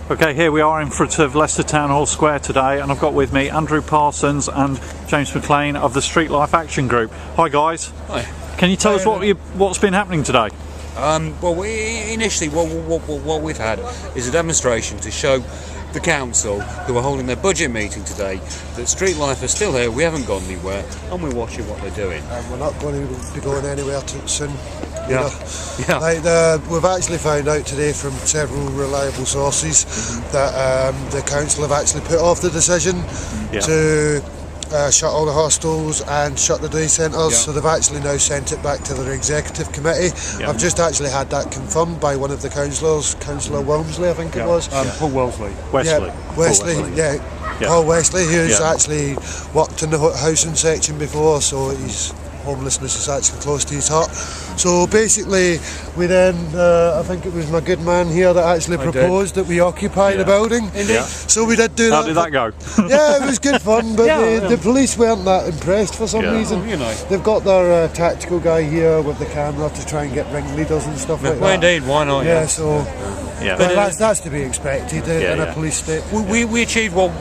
Okay, here we are in front of Leicester Town Hall Square today, and I've got with me Andrew Parsons and James McLean of the Street Life Action Group. Hi guys. Hi. Can you tell us what's been happening today? Well, initially what we've had is a demonstration to show the council, who are holding their budget meeting today, that Street Life are still here, we haven't gone anywhere, and we're watching what they're doing. And we're not going to be going anywhere soon. Yeah. We've actually found out today from several reliable sources that the council have actually put off the decision to shut all the hostels and shut the day centres, so they've actually now sent it back to their executive committee. I've just actually had that confirmed by one of the councillors, Councillor Walmsley I think it was. Paul Wellesley. Paul Wesley, who's actually worked in the housing section before, so his homelessness is actually close to his heart. So basically we then, I think it was my good man here that actually proposed that we occupy the building. Indeed. So we did do that. How did that go? Yeah, it was good fun, but the police weren't that impressed for some reason. Well, you know. They've got their tactical guy here with the camera to try and get ringleaders and stuff like that. Well, indeed, why not? But that's to be expected in a police state. We achieved what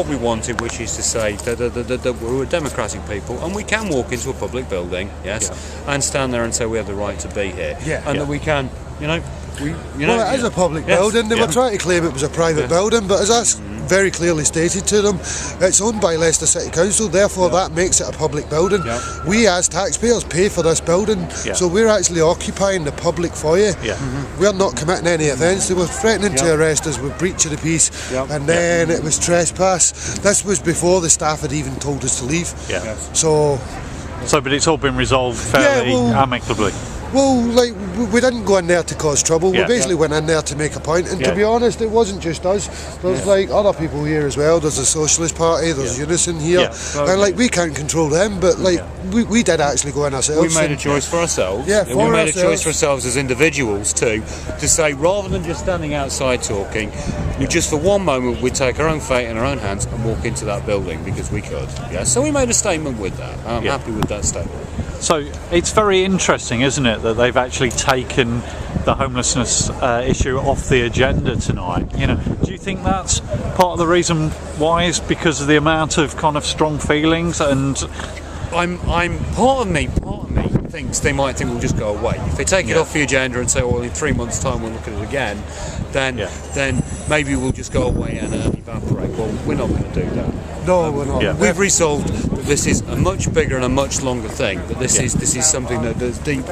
we wanted, which is to say that we're a democratic people and we can walk into a public building, and stand there and say we have the right to be here, and that we can, well, it is a public building. They were trying to claim it was a private building, but as I very clearly stated to them, it's owned by Leicester City Council, therefore that makes it a public building. We as taxpayers pay for this building, so we're actually occupying the public foyer. We're not committing any offence. They were threatening to arrest us with breach of the peace, and then it was trespass. This was before the staff had even told us to leave. But it's all been resolved fairly amicably. Well, we didn't go in there to cause trouble. We basically went in there to make a point. And to be honest, it wasn't just us. There's other people here as well. There's the Socialist Party. There's Unison here, and we can't control them. But we did actually go in ourselves. We made a choice for ourselves. We made a choice for ourselves as individuals too, to say rather than just standing outside talking, we just for one moment we'd take our own fate in our own hands and walk into that building because we could. So we made a statement with that. I'm happy with that statement. So it's very interesting, isn't it, that they've actually taken the homelessness issue off the agenda tonight. Do you think that's part of the reason why is because of the amount of kind of strong feelings? And I'm part of me thinks they might think we'll just go away. If they take it off the agenda and say, well, in 3 months' time we'll look at it again, then maybe we'll just go away and evaporate. Well, we're not going to do that. No, we're not. We've resolved that this is a much bigger and a much longer thing. That this is something that is deep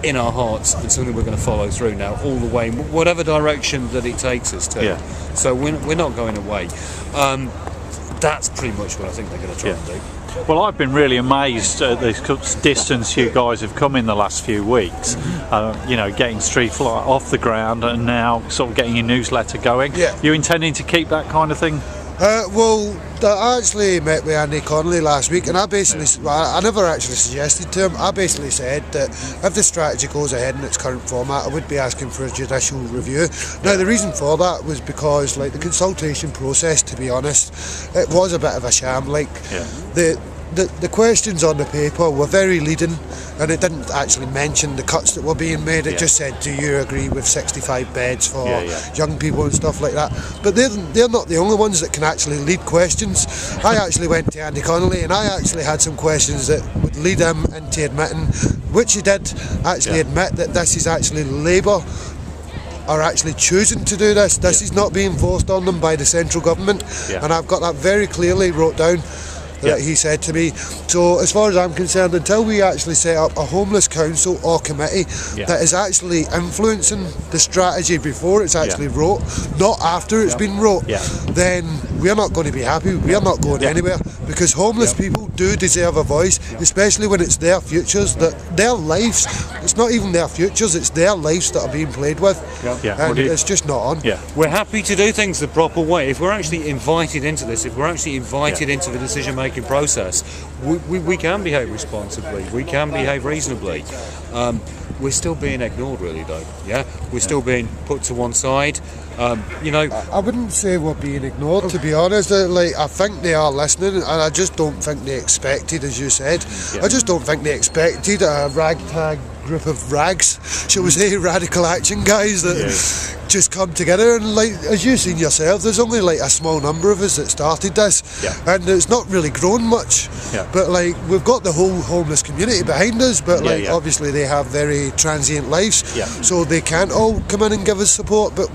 in our hearts and something we're going to follow through now all the way, whatever direction that it takes us to. So we're not going away. That's pretty much what I think they're going to try and do. Well, I've been really amazed at the distance you guys have come in the last few weeks. Getting Street Life off the ground and now sort of getting your newsletter going. You intending to keep that kind of thing? I actually met with Andy Connolly last week, and I basically, I never actually suggested to him. I basically said that if the strategy goes ahead in its current format, I would be asking for a judicial review. Now, the reason for that was because, the consultation process, to be honest, it was a bit of a sham. The questions on the paper were very leading, and it didn't actually mention the cuts that were being made. It just said, do you agree with 65 beds for young people and stuff like that? But they're not the only ones that can actually lead questions. I actually went to Andy Connolly and I actually had some questions that would lead him into admitting, which he did actually admit, that this is actually Labour are actually choosing to do this. This is not being forced on them by the central government, and I've got that very clearly wrote down. That he said to me. So as far as I'm concerned, until we actually set up a homeless council or committee that is actually influencing the strategy before it's actually wrote, not after it's been wrote, then we're not going to be happy. We're not going anywhere, because homeless people do deserve a voice, especially when it's their futures, that their lives, it's not even their futures, it's their lives that are being played with, and it's just not on. We're happy to do things the proper way. If we're actually invited into this, if we're actually invited into the decision-making process, we can behave responsibly, we can behave reasonably. We're still being ignored, really, though. We're still being put to one side. I wouldn't say we're being ignored, to be honest. I think they are listening, and I just don't think they expected, as you said. I just don't think they expected a ragtag group of rags, shall we say, radical action guys that just come together, and like as you've seen yourself, there's only like a small number of us that started this, and it's not really grown much. But like we've got the whole homeless community behind us, but like obviously they have very transient lives, so they can't all come in and give us support. But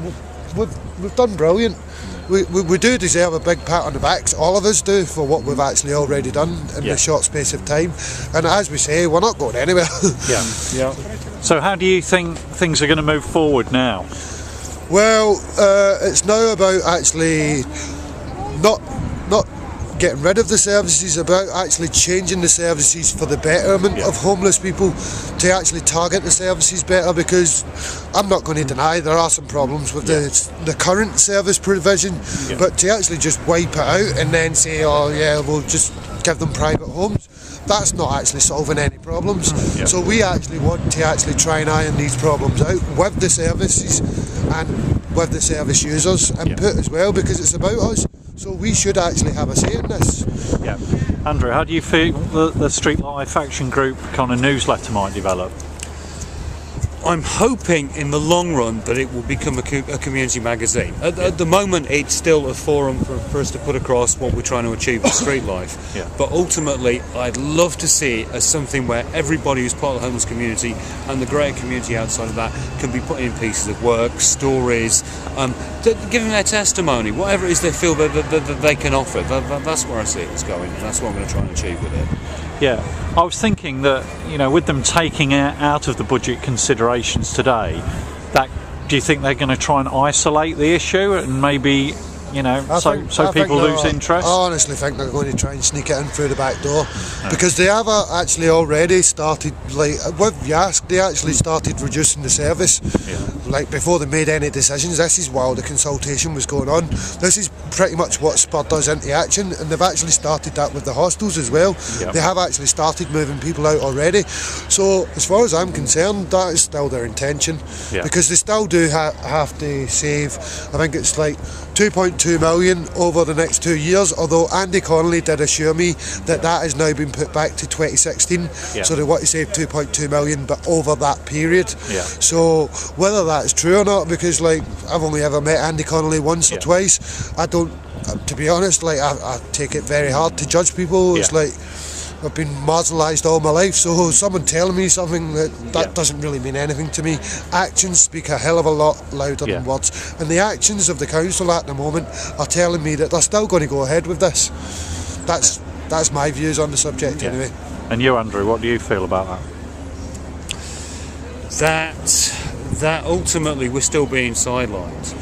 we've done brilliant. We do deserve a big pat on the backs, all of us do, for what we've actually already done in a short space of time. And as we say, we're not going anywhere. So how do you think things are going to move forward now? Well, it's now about actually not getting rid of the services, about actually changing the services for the betterment of homeless people, to actually target the services better, because I'm not going to deny there are some problems with the current service provision, but to actually just wipe it out and then say, oh yeah, we'll just give them private homes, that's not actually solving any problems. So we actually want to actually try and iron these problems out with the services and with the service users input as well, because it's about us. So we should actually have a say in this. Andrew, how do you feel the Street Life Action Group kind of newsletter might develop? I'm hoping in the long run that it will become a community magazine. At the moment it's still a forum for us to put across what we're trying to achieve with Street Life, but ultimately I'd love to see it as something where everybody who's part of the homeless community and the greater community outside of that can be put in pieces of work, stories, giving their testimony, whatever it is they feel that they can offer. That's where I see it's going, and that's what I'm going to try and achieve with it. I was thinking that, you know, with them taking it out of the budget considerations today, do you think they're going to try and isolate the issue and maybe, you know, so people lose interest? I honestly think they're going to try and sneak it in through the back door, because they have actually already started, like with Yask, they actually started reducing the service. Like before they made any decisions. This is while the consultation was going on. This is pretty much what spurred us into action, and they've actually started that with the hostels as well. They have actually started moving people out already. So as far as I'm concerned, that is still their intention, because they still do have to save, I think it's like 2.2 million over the next 2 years, although Andy Connolly did assure me that that has now been put back to 2016, so they want to save 2.2 million but over that period. So whether that's true or not, because like I've only ever met Andy Connolly once or twice, I don't, to be honest, like I take it very hard to judge people. It's like I've been marginalised all my life, so someone telling me something that doesn't really mean anything to me. Actions speak a hell of a lot louder than words, and the actions of the council at the moment are telling me that they're still going to go ahead with this. That's my views on the subject anyway. And you, Andrew, what do you feel about that? That ultimately we're still being sidelined.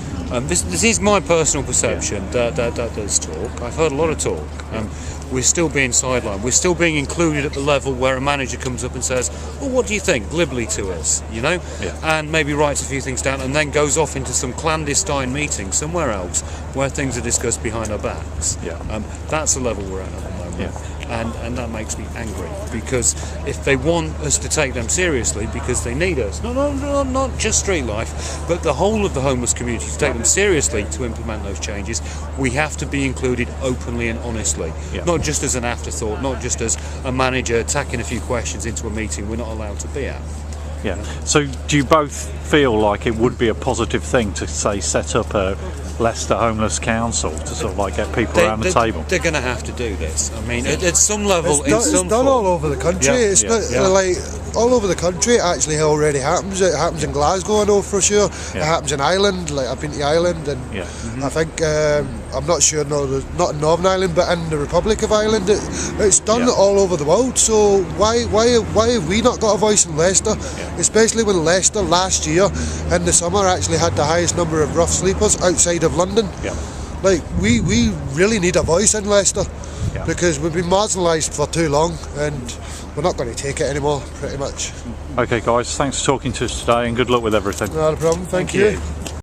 This is my personal perception. That does talk. I've heard a lot of talk. We're still being sidelined. We're still being included at the level where a manager comes up and says, "Well, what do you think?" glibly to us, you know, and maybe writes a few things down and then goes off into some clandestine meeting somewhere else where things are discussed behind our backs. That's the level we're at the moment. And that makes me angry, because if they want us to take them seriously, because they need us, not just Street Life, but the whole of the homeless community, to take them seriously to implement those changes, we have to be included openly and honestly, not just as an afterthought, not just as a manager tacking a few questions into a meeting we're not allowed to be at. So do you both feel like it would be a positive thing to, say, set up a Leicester Homeless Council to sort of like get people around the table? They're going to have to do this. I mean, at some level, it's done all over the country. It's not like all over the country. It actually already happens. It happens in Glasgow, I know for sure. It happens in Ireland. Like I've been to Ireland, and I think I'm not sure. No, not in Northern Ireland, but in the Republic of Ireland, it's done all over the world. So why have we not got a voice in Leicester? Especially when Leicester last year in the summer actually had the highest number of rough sleepers outside of London. Like we really need a voice in Leicester, because we've been marginalised for too long, and we're not going to take it anymore, pretty much. Okay guys, thanks for talking to us today, and good luck with everything. Not a problem, thank you.